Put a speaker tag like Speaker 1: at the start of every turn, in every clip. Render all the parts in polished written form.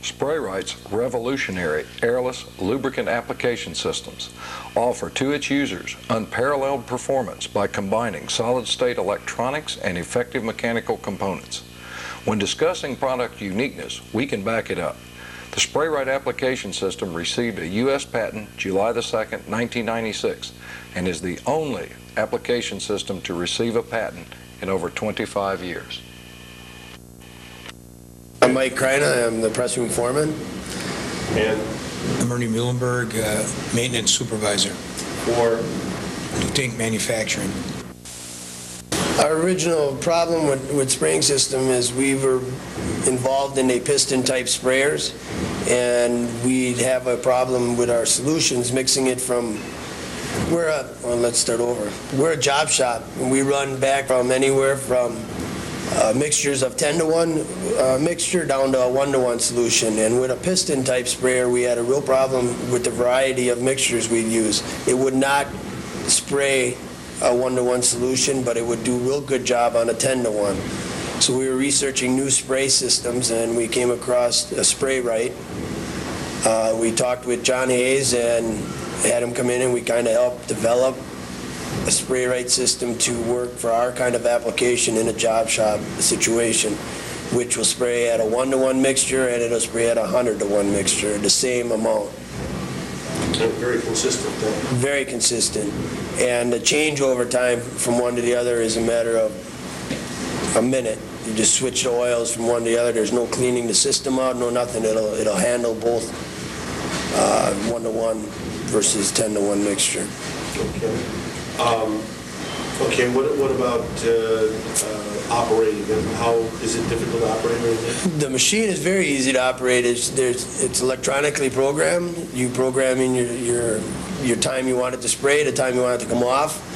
Speaker 1: Spra-Rite's revolutionary airless lubricant application systems offer to its users unparalleled performance by combining solid-state electronics and effective mechanical components. When discussing product uniqueness, we can back it up. The Spra-Rite application system received a U.S. patent July the 2nd, 1996, and is the only application system to receive a patent in over 25 years.
Speaker 2: I'm Mike Kreina, I'm the press room foreman.
Speaker 3: And
Speaker 4: I'm Ernie Muhlenberg, maintenance supervisor
Speaker 3: for
Speaker 4: tank manufacturing.
Speaker 2: Our original problem with spraying system is we were involved in a piston type sprayers, and we'd have a problem with our solutions mixing it from, let's start over. We're a job shop, and we run back from anywhere from mixtures of 10-to-1 mixture down to a 1-to-1 solution. And with a piston type sprayer, we had a real problem with the variety of mixtures we'd use. It would not spray a 1-to-1 solution, but it would do a real good job on a 10-to-1. So we were researching new spray systems, and we came across a Spra-Rite. We talked with John Hayes and had him come in, and we kind of helped develop a Spra-Rite system to work for our kind of application in a job shop situation, which will spray at a 1-to-1 mixture and it'll spray at a 100-to-1 mixture, the same amount.
Speaker 3: very consistent then.
Speaker 2: Very consistent. And the change over time from one to the other is a matter of a minute. You just switch the oils from one to the other. There's no cleaning the system out, no nothing. It'll handle both 1-to-1 versus 10-to-1 mixture.
Speaker 3: Okay, what about operating? How is it difficult to operate right now?
Speaker 2: The machine is very easy to operate. It's electronically programmed. You program in your time you want it to spray, the time you want it to come off.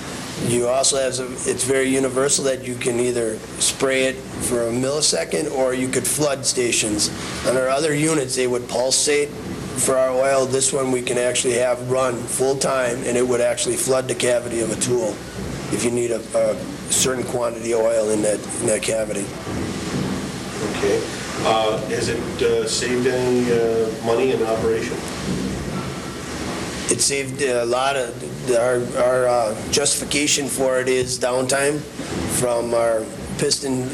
Speaker 2: You also have it's very universal that you can either spray it for a millisecond or you could flood stations. On our other units, they would pulsate for our oil. This one we can actually have run full time, and it would actually flood the cavity of a tool if you need a certain quantity of oil in that cavity.
Speaker 3: Okay. Has it saved any money in operation?
Speaker 2: It saved a lot of our justification for it is downtime from our piston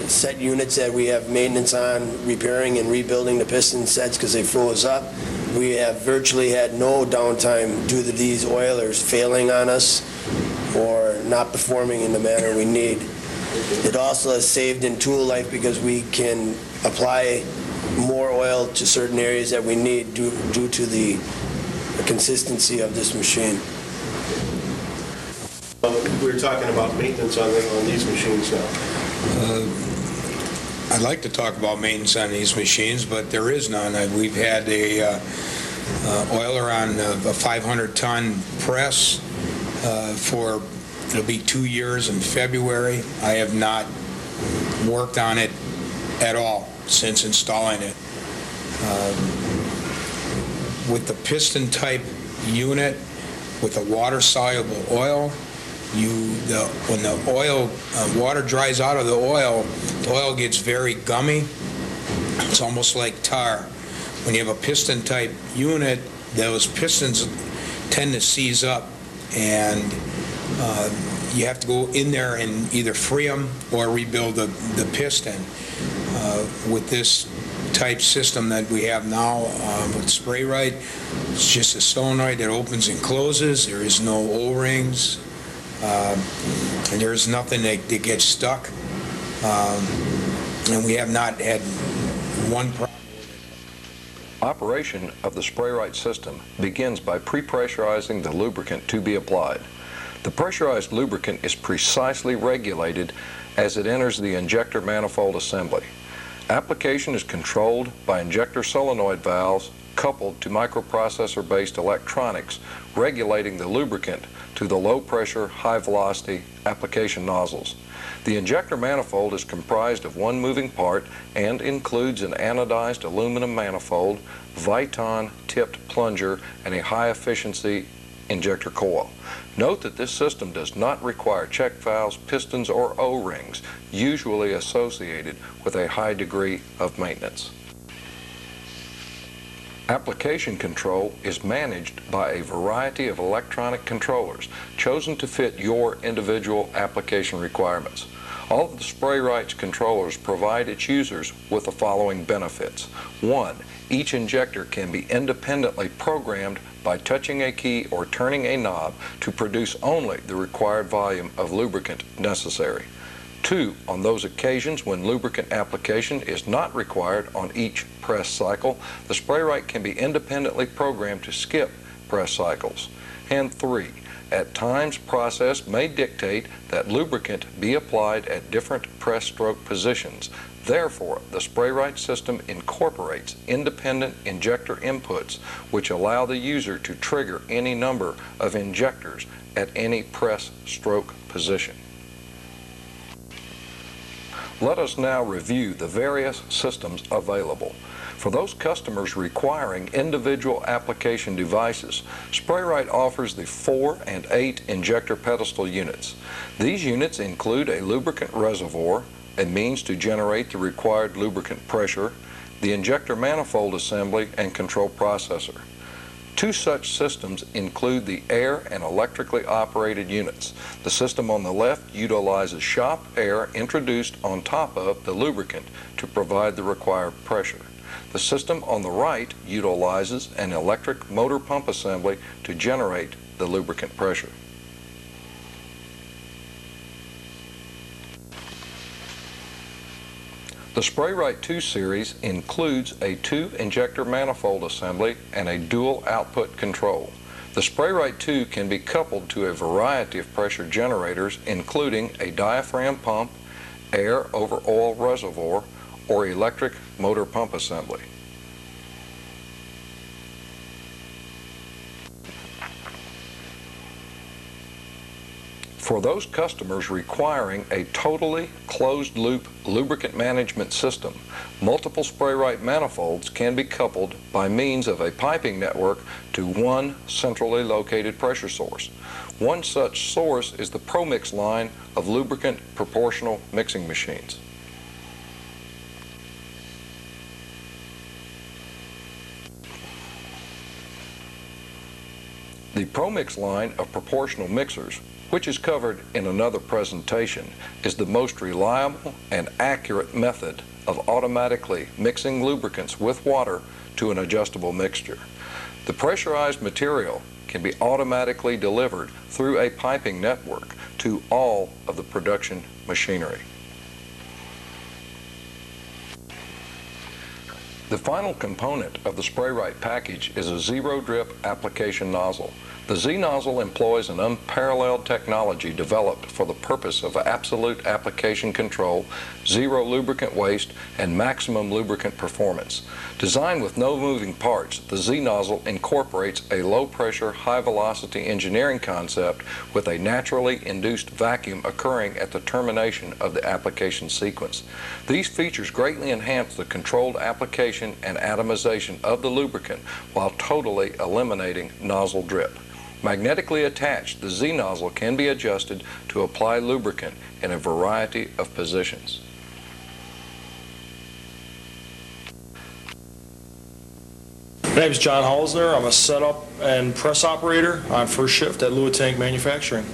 Speaker 2: set units that we have maintenance on, repairing and rebuilding the piston sets because they froze up. We have virtually had no downtime due to these oilers failing on us or not performing in the manner we need. It also has saved in tool life because we can apply more oil to certain areas that we need due to the consistency of this machine.
Speaker 3: We're talking about maintenance on these machines now.
Speaker 4: I'd like to talk about maintenance on these machines, but there is none. We've had a oiler on a 500-ton press for, it'll be 2 years in February. I have not worked on it at all since installing it. With the piston type unit, with the water-soluble oil, when the oil, water dries out of the oil gets very gummy. It's almost like tar. When you have a piston type unit, those pistons tend to seize up, and you have to go in there and either free them or rebuild the piston. With this type system that we have now with Spra-Rite, it's just a solenoid that opens and closes. There is no O-rings. And there's nothing that gets stuck, and we have not had one problem.
Speaker 1: Operation of the Spra-Rite system begins by pre-pressurizing the lubricant to be applied. The pressurized lubricant is precisely regulated as it enters the injector manifold assembly. Application is controlled by injector solenoid valves coupled to microprocessor-based electronics regulating the lubricant to the low-pressure, high-velocity application nozzles. The injector manifold is comprised of one moving part and includes an anodized aluminum manifold, Viton tipped plunger, and a high-efficiency injector coil. Note that this system does not require check valves, pistons, or O-rings, usually associated with a high degree of maintenance. Application control is managed by a variety of electronic controllers chosen to fit your individual application requirements. All of the Spra-Rite's controllers provide its users with the following benefits. 1. Each injector can be independently programmed by touching a key or turning a knob to produce only the required volume of lubricant necessary. 2. On those occasions when lubricant application is not required on each press cycle, the Spra-Rite can be independently programmed to skip press cycles. And 3. At times, process may dictate that lubricant be applied at different press stroke positions. Therefore, the Spra-Rite system incorporates independent injector inputs which allow the user to trigger any number of injectors at any press stroke position. Let us now review the various systems available. For those customers requiring individual application devices, Spra-Rite offers the 4 and 8 injector pedestal units. These units include a lubricant reservoir, a means to generate the required lubricant pressure, the injector manifold assembly, and control processor. 2 such systems include the air and electrically operated units. The system on the left utilizes shop air introduced on top of the lubricant to provide the required pressure. The system on the right utilizes an electric motor pump assembly to generate the lubricant pressure. The Spra-Rite 2 series includes a 2 injector manifold assembly and a dual output control. The Spra-Rite 2 can be coupled to a variety of pressure generators, including a diaphragm pump, air over oil reservoir, or electric motor pump assembly. For those customers requiring a totally closed-loop lubricant management system, multiple Spra-Rite manifolds can be coupled by means of a piping network to one centrally located pressure source. One such source is the ProMix line of lubricant proportional mixing machines. The ProMix line of proportional mixers, which is covered in another presentation, is the most reliable and accurate method of automatically mixing lubricants with water to an adjustable mixture. The pressurized material can be automatically delivered through a piping network to all of the production machinery. The final component of the Spra-Rite package is a zero-drip application nozzle. The Z-nozzle employs an unparalleled technology developed for the purpose of absolute application control, zero lubricant waste, and maximum lubricant performance. Designed with no moving parts, the Z-nozzle incorporates a low-pressure, high-velocity engineering concept with a naturally induced vacuum occurring at the termination of the application sequence. These features greatly enhance the controlled application and atomization of the lubricant while totally eliminating nozzle drip. Magnetically attached, the Z-nozzle can be adjusted to apply lubricant in a variety of positions.
Speaker 5: My name is John Halsner. I'm a setup and press operator on first shift at Lua Tank Manufacturing.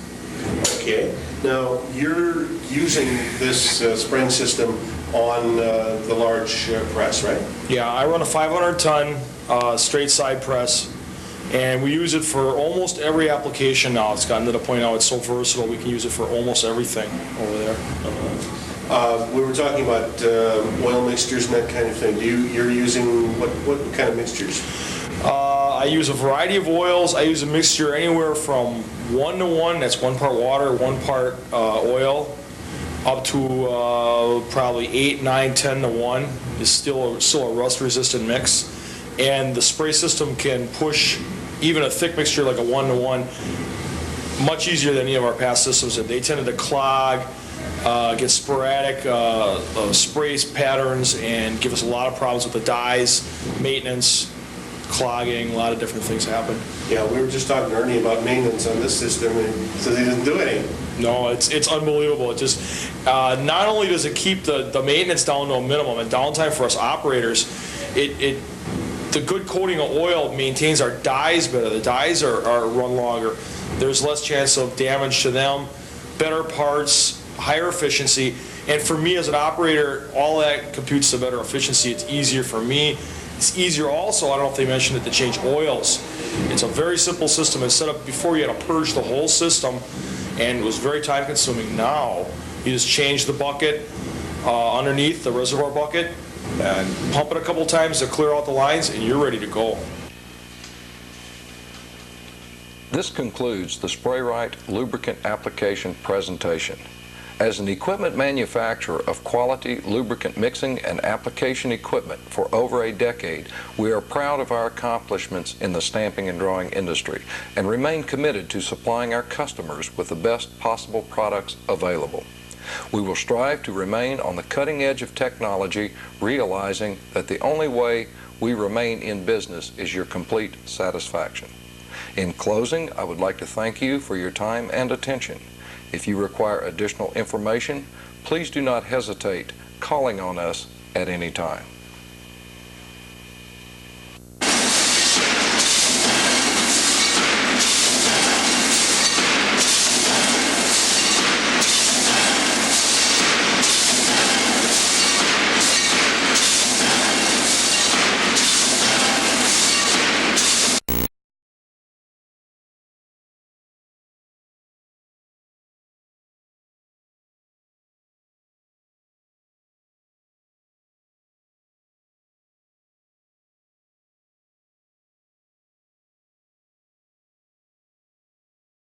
Speaker 3: Okay. Now, you're using this spring system on the large press, right?
Speaker 5: Yeah, I run a 500-ton straight side press, and we use it for almost every application now. It's gotten to the point now it's so versatile we can use it for almost everything over there.
Speaker 3: We were talking about oil mixtures and that kind of thing. You're using what kind of mixtures?
Speaker 5: I use a variety of oils. I use a mixture anywhere from 1-to-1, that's 1 part water, 1 part oil, up to probably 8, 9, 10-to-1 is still a rust-resistant mix. And the spray system can push even a thick mixture like a 1-to-1 much easier than any of our past systems. They tended to clog, get sporadic sprays patterns, and give us a lot of problems with the dyes, maintenance, clogging, a lot of different things happen.
Speaker 3: Yeah, we were just talking to Ernie about maintenance on this system, and so he doesn't do any.
Speaker 5: No, it's unbelievable. It just not only does it keep the maintenance down to a minimum and downtime for us operators, it The good coating of oil maintains our dyes better. The dyes are run longer. There's less chance of damage to them, better parts, higher efficiency. And for me as an operator, all that computes to better efficiency. It's easier for me. It's easier also, I don't know if they mentioned it, to change oils. It's a very simple system. Instead of before you had to purge the whole system, and it was very time consuming. Now, you just change the bucket underneath the reservoir bucket and pump it a couple times to clear out the lines, and you're ready to go.
Speaker 1: This concludes the Spra-Rite lubricant application presentation. As an equipment manufacturer of quality lubricant mixing and application equipment for over a decade, we are proud of our accomplishments in the stamping and drawing industry and remain committed to supplying our customers with the best possible products available. We will strive to remain on the cutting edge of technology, realizing that the only way we remain in business is your complete satisfaction. In closing, I would like to thank you for your time and attention. If you require additional information, please do not hesitate calling on us at any time.